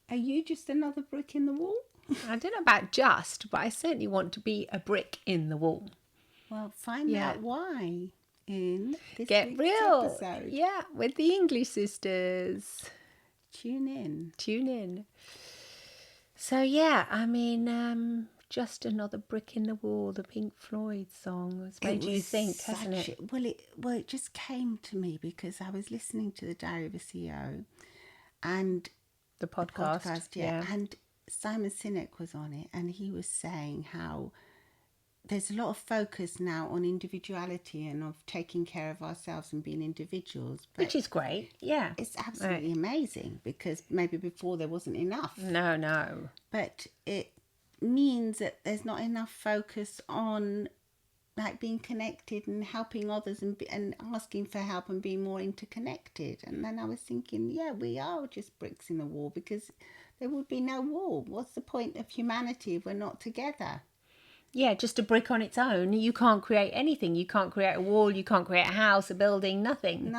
Are you just another brick in the wall? I don't know about just, but I certainly want to be a brick in the wall. Well, find out why in this Get week's real. episode. Yeah, with the English sisters. Tune in. Tune in. So yeah, I mean, just another brick in the wall. The Pink Floyd song has made you think, hasn't it? Well, it just came to me because I was listening to the Diary of a CEO and The podcast. yeah, and Simon Sinek was on it, and he was saying how there's a lot of focus now on individuality and of taking care of ourselves and being individuals, which is great. Yeah, it's absolutely amazing, because maybe before there wasn't enough. No. But it means that there's not enough focus on like being connected and helping others and asking for help and being more interconnected. And then I was thinking, yeah, we are just bricks in the wall, because there would be no wall. What's the point of humanity if we're not together? Yeah, just a brick on its own. You can't create anything. You can't create a wall. You can't create a house, a building, nothing.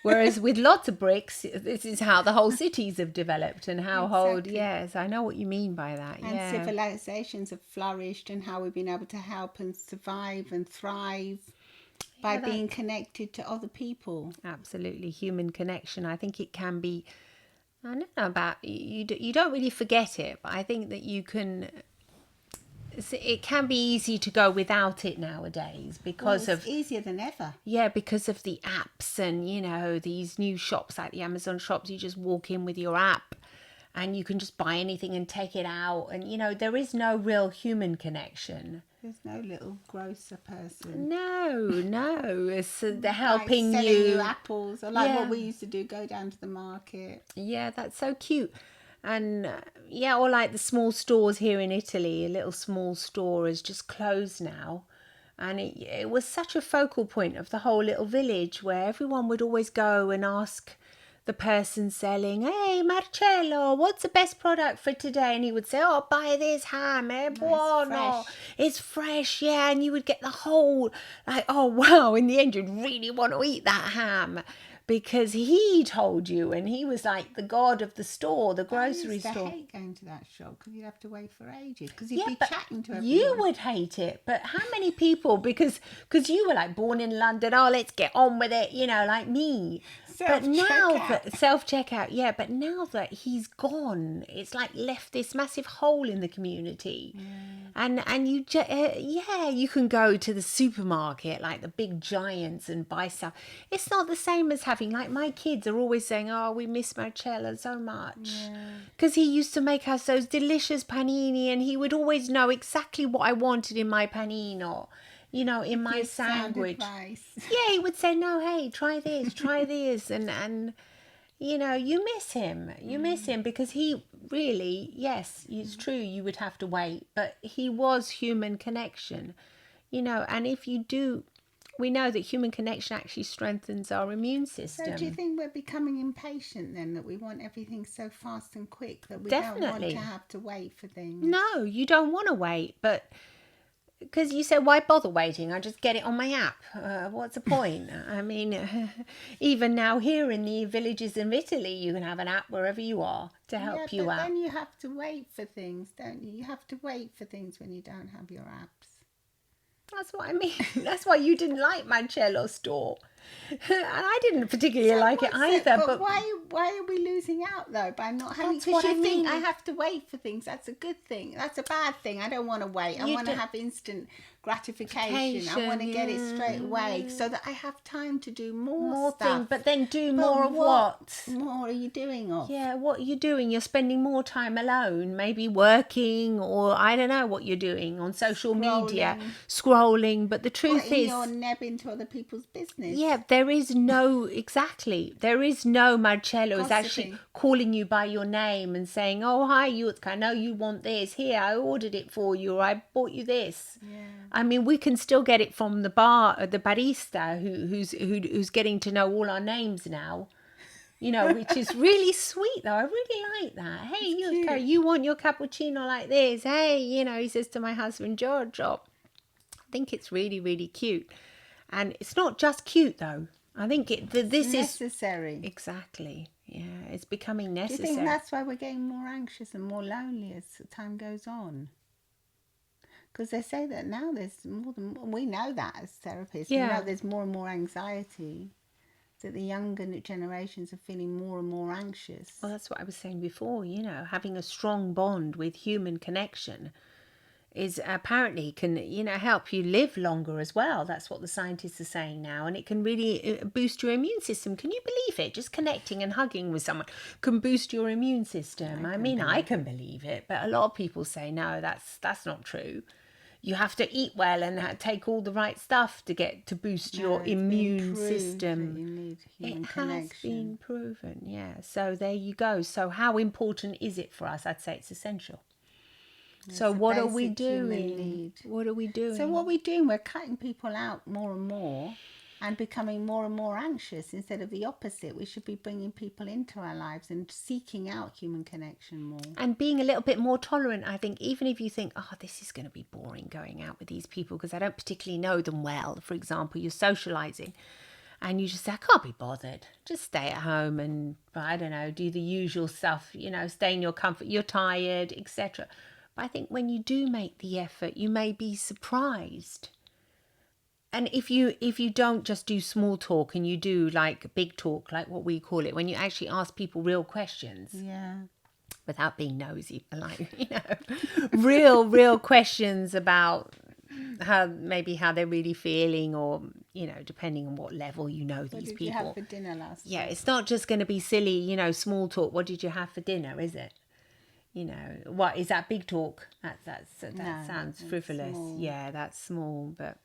Whereas with lots of bricks, this is how the whole cities have developed and how yes, I know what you mean by that. And civilizations have flourished, and how we've been able to help and survive and thrive by being connected to other people. Absolutely. Human connection. I think it can be, I don't know about, you don't really forget it, but I think that you can, it can be easy to go without it nowadays because it's easier than ever. Yeah, because of the apps and, these new shops like the Amazon shops. You just walk in with your app and you can just buy anything and take it out. And, there is no real human connection. There's no little grocer person. No. It's the helping like selling you apples, or like what we used to do, go down to the market. Yeah, that's so cute. And or like the small stores here in Italy, a little small store is just closed now. And it was such a focal point of the whole little village, where everyone would always go and ask the person selling, "Hey, Marcello, what's the best product for today?" And he would say, "Oh, buy this ham, buono. It's fresh, yeah." And you would get the whole, like, oh, wow. In the end, you'd really want to eat that ham, because he told you, and he was like the god of the store, the grocery store. I hate going to that shop because you'd have to wait for ages, because you'd be chatting to everyone. You would hate it, but how many people, because you were like born in London, oh, let's get on with it, like me. Self-checkout, yeah, but now that he's gone, it's like left this massive hole in the community. And you you can go to the supermarket, like the big giants, and buy stuff. It's not the same as having, like, my kids are always saying, "Oh, we miss Marcello so much," because he used to make us those delicious panini, and he would always know exactly what I wanted in my panino, in my sandwich. Yeah, he would say, "No, hey, try this," and you miss him. You miss him, because he really, yes, it's true, you would have to wait, but he was human connection, and if you do, we know that human connection actually strengthens our immune system. So do you think we're becoming impatient then, that we want everything so fast and quick that we don't want to have to wait for things? No, you don't want to wait, but because you say, why bother waiting? I just get it on my app. What's the point? I mean, even now here in the villages in Italy, you can have an app wherever you are to help you out. But then you have to wait for things, don't you? You have to wait for things when you don't have your apps. That's what I mean. That's why you didn't like Marcello's store. And I didn't particularly like it either. But why are we losing out, though, by not having? Because you think I have to wait for things. That's a good thing. That's a bad thing. I don't want to wait. I want to have instant gratification. I want to get it straight away, so that I have time to do more stuff. Things, but then do more of what? More are you doing of? Yeah, what are you doing? You're spending more time alone, maybe working, or I don't know what you're doing on social media, scrolling. But the truth is, you're nebbing to other people's business. Yeah, there is no Marcello is actually calling you by your name and saying, "Oh, hi, Yutka, I know you want this. Here, I ordered it for you, or I bought you this." Yeah. I mean, we can still get it from the barista who's getting to know all our names now, which is really sweet, though. I really like that. Hey, Yutka, you want your cappuccino like this? Hey, he says to my husband, Giorgio. I think it's really, really cute. And it's not just cute, though. I think this is necessary. Exactly. Yeah, it's becoming Do you necessary. think that's why we're getting more anxious and more lonely as time goes on? Because they say that now there's more than, we know that as therapists, we know there's more and more anxiety, that the younger generations are feeling more and more anxious. Well, that's what I was saying before, you know, having a strong bond with human connection is apparently can, you know, help you live longer as well. That's what the scientists are saying now. And it can really boost your immune system. Can you believe it? Just connecting and hugging with someone can boost your immune system. I mean, I can believe it, but a lot of people say, no, that's not true. You have to eat well and take all the right stuff to get to boost your immune system. You need human It connection. has been proven, yeah. So there you go. So how important is it for us? I'd say it's essential. So what are we doing? What are we doing? So what we're doing, we're cutting people out more and more and becoming more and more anxious instead of the opposite. We should be bringing people into our lives and seeking out human connection more. And being a little bit more tolerant, I think, even if you think, oh, this is going to be boring going out with these people because I don't particularly know them well. For example, you're socializing and you just say, I can't be bothered. Just stay at home and, I don't know, do the usual stuff, you know, stay in your comfort. You're tired, etc. But I think when you do make the effort, you may be surprised. And if you don't just do small talk and you do like big talk, like what we call it, when you actually ask people real questions, without being nosy, like, you know, real questions about how they're really feeling, or, you know, depending on what level you know these people. What did you have for dinner last night? Yeah, it's not just going to be silly, you know, small talk. What did you have for dinner? Is it? You know, what is that big talk? That sounds frivolous. Small. Yeah, that's small, but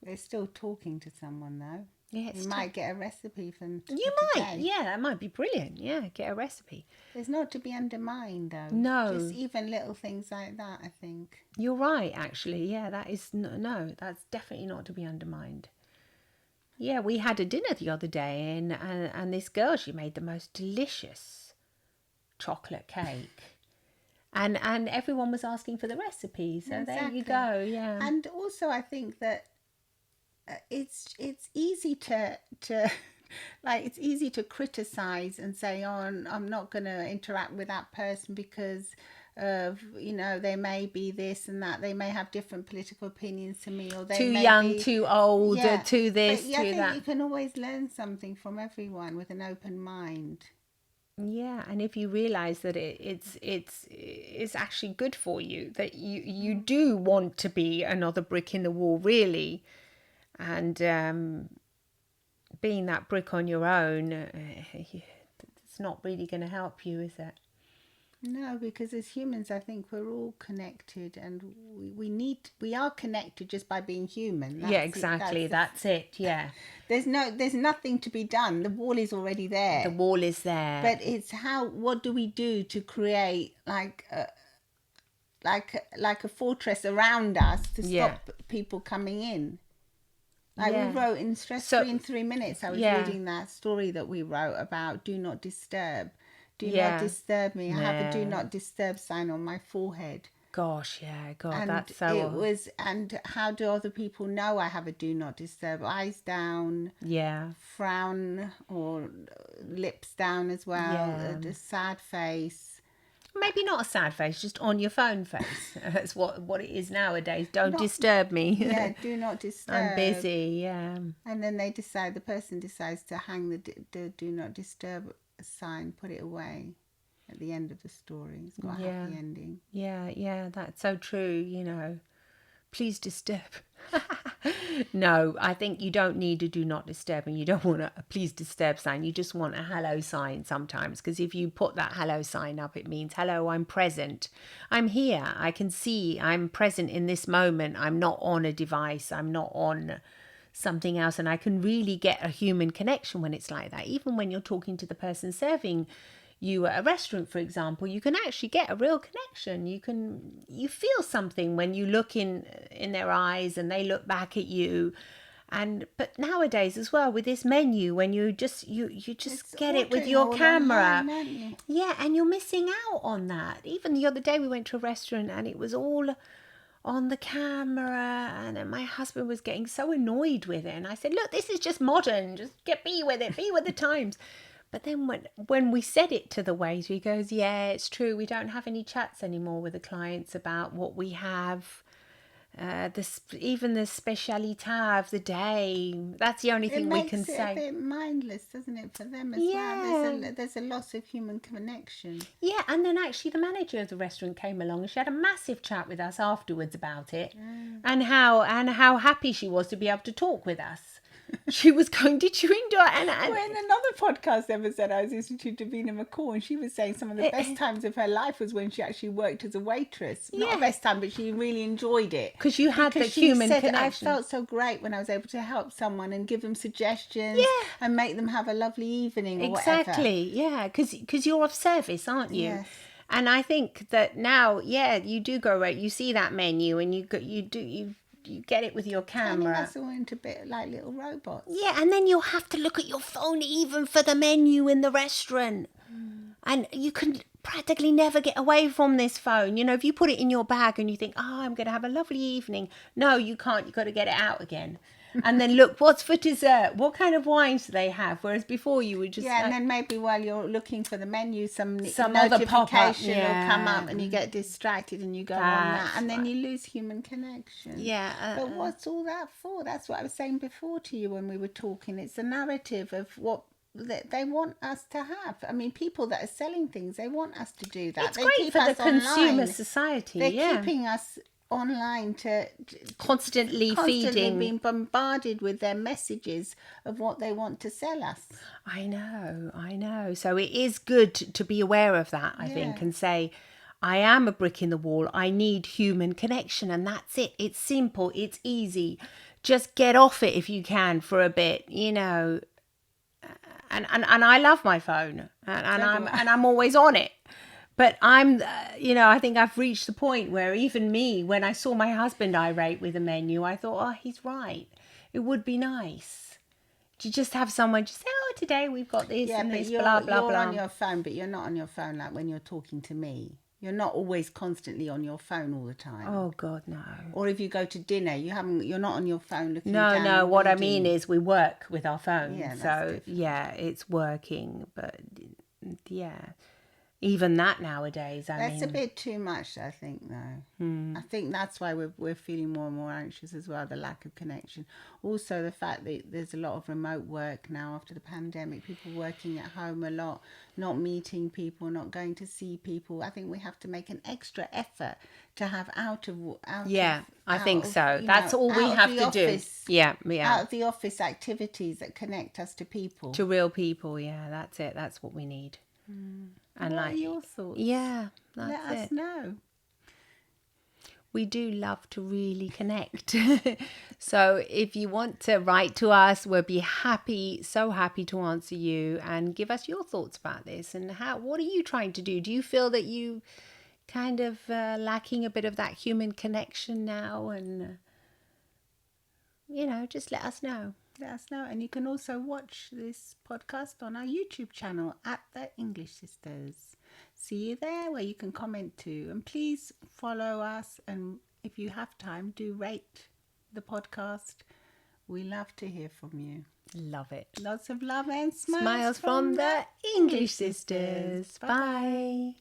they're still talking to someone though. Yeah, you might get a recipe from you might today. Yeah, that might be brilliant. Yeah, get a recipe. It's not to be undermined though. No, just even little things like that, I think. You're right, actually. Yeah, that is no, that's definitely not to be undermined. Yeah, we had a dinner the other day, and this girl, she made the most delicious chocolate cake. And everyone was asking for the recipe, so there you go. Yeah. And also, I think that it's easy to like, it's easy to criticize and say, oh, I'm not going to interact with that person because of, you know, they may be this and that, they may have different political opinions to me, or they too may young, be, too old, to this, but, to that. I think you can always learn something from everyone with an open mind. Yeah, and if you realize that it's actually good for you, that you do want to be another brick in the wall, really, and being that brick on your own, it's not really going to help you, is it? No, because as humans, I think we're all connected, and we are connected just by being human. Yeah, exactly. That's it. Yeah. There's nothing to be done. The wall is already there. The wall is there. But it's what do we do to create like a fortress around us to stop people coming in? Like we wrote in Stress Free in 3 minutes. I was reading that story that we wrote about do not disturb. Do not disturb me. I have a do not disturb sign on my forehead. Gosh, yeah, God, and that's so. It was, and how do other people know I have a do not disturb? Eyes down. Yeah. Frown or lips down as well. Yeah. A sad face. Maybe not a sad face, just on your phone face. That's what it is nowadays. Don't disturb me. Yeah, do not disturb. I'm busy, yeah. And then the person decides to hang the do not disturb sign, put it away at the end of the story. It's got a happy ending. Yeah, that's so true, you know. Please disturb. No, I think you don't need a do not disturb, and you don't want a please disturb sign. You just want a hello sign sometimes, because if you put that hello sign up, it means hello, I'm present. I'm here. I can see I'm present in this moment. I'm not on a device. I'm not on something else, and I can really get a human connection when it's like that. Even when you're talking to the person serving you at a restaurant, for example, you can actually get a real connection. You feel something when you look in their eyes and they look back at you. But nowadays as well, with this menu, when you just get it with your camera, yeah, and you're missing out on that. Even the other day we went to a restaurant and it was all on the camera, and my husband was getting so annoyed with it, and I said, look, this is just modern, just be with it, be with the times. But then when we said it to the waiter, he goes, yeah, it's true. We don't have any chats anymore with the clients about what we have. Even the specialità of the day. That's the only It thing we can makes it a say. bit mindless, doesn't it, for them as Yeah. well? There's a loss of human connection. Yeah, and then actually the manager of the restaurant came along and she had a massive chat with us afterwards about it, and how happy she was to be able to talk with us. She was going, did you enjoy it? And Well, in another podcast episode, I was listening to Davina McCall, and she was saying some of the best times of her life was when she actually worked as a waitress. Not the best time, but she really enjoyed it. because you had the Because she human said, I connection. felt so great when I was able to help someone and give them suggestions Yeah. and make them have a lovely evening or Exactly, yeah, because you're of service, aren't you? Yes. And I think that now, yeah, you do go right. You see that menu, and you get it with your Turning camera. us all into a bit like little robots. Yeah, and then you'll have to look at your phone even for the menu in the restaurant. And you can practically never get away from this phone. You know, if you put it in your bag and you think, oh, I'm going to have a lovely evening. No, you can't. You've got to get it out again. And then look, what's for dessert? What kind of wines do they have? Whereas before you would just... Yeah, and then maybe while you're looking for the menu, some other pop-up, notification will yeah. come up and you get distracted and you go on that. And then you lose human connection. Yeah. But what's all that for? That's what I was saying before to you when we were talking. It's a narrative of what they want us to have. I mean, people that are selling things, they want us to do that. It's They great keep for the us online. consumer society, They're yeah. keeping us online to Constantly feeding. being bombarded with their messages of what they want to sell us. I know. So it is good to be aware of that, I think, Yeah. and say, I am a brick in the wall. I need human connection, and that's it. It's simple. It's easy. Just get off it if you can for a bit, you know. And I love my phone, and I'm always on it. But I'm, I think I've reached the point where even me, when I saw my husband irate with a menu, I thought, oh, he's right. It would be nice to just have someone just say, oh, today we've got this and this, blah, blah, you're blah. on your phone, but you're not on your phone like when you're talking to me. You're not always constantly on your phone all the time. Oh, God, no. Or if you go to dinner, you're not on your phone looking No, down. no, what I reading. mean is we work with our phones. Yeah, that's so, different. yeah, it's working. But, yeah, even that nowadays, I That's mean... a bit too much, I think, though. I think that's why we're feeling more and more anxious as well, the lack of connection. Also, the fact that there's a lot of remote work now after the pandemic, people working at home a lot, not meeting people, not going to see people. I think we have to make an extra effort to have I think so. That's all we have to do. Yeah. Out of the office activities that connect us to people. To real people, yeah, that's it. That's what we need. And what are your thoughts? Yeah, that's Let us know. We do love to really connect. So if you want to write to us, we'll be so happy to answer you and give us your thoughts about this. And what are you trying to do? Do you feel that you kind of lacking a bit of that human connection now? And, just let us know. Let us know. And you can also watch this podcast on our YouTube channel at The English Sisters. See you there where you can comment too. And please follow us. And if you have time, do rate the podcast. We love to hear from you. Love it. Lots of love and smiles, Smiles from the English Sisters. Bye.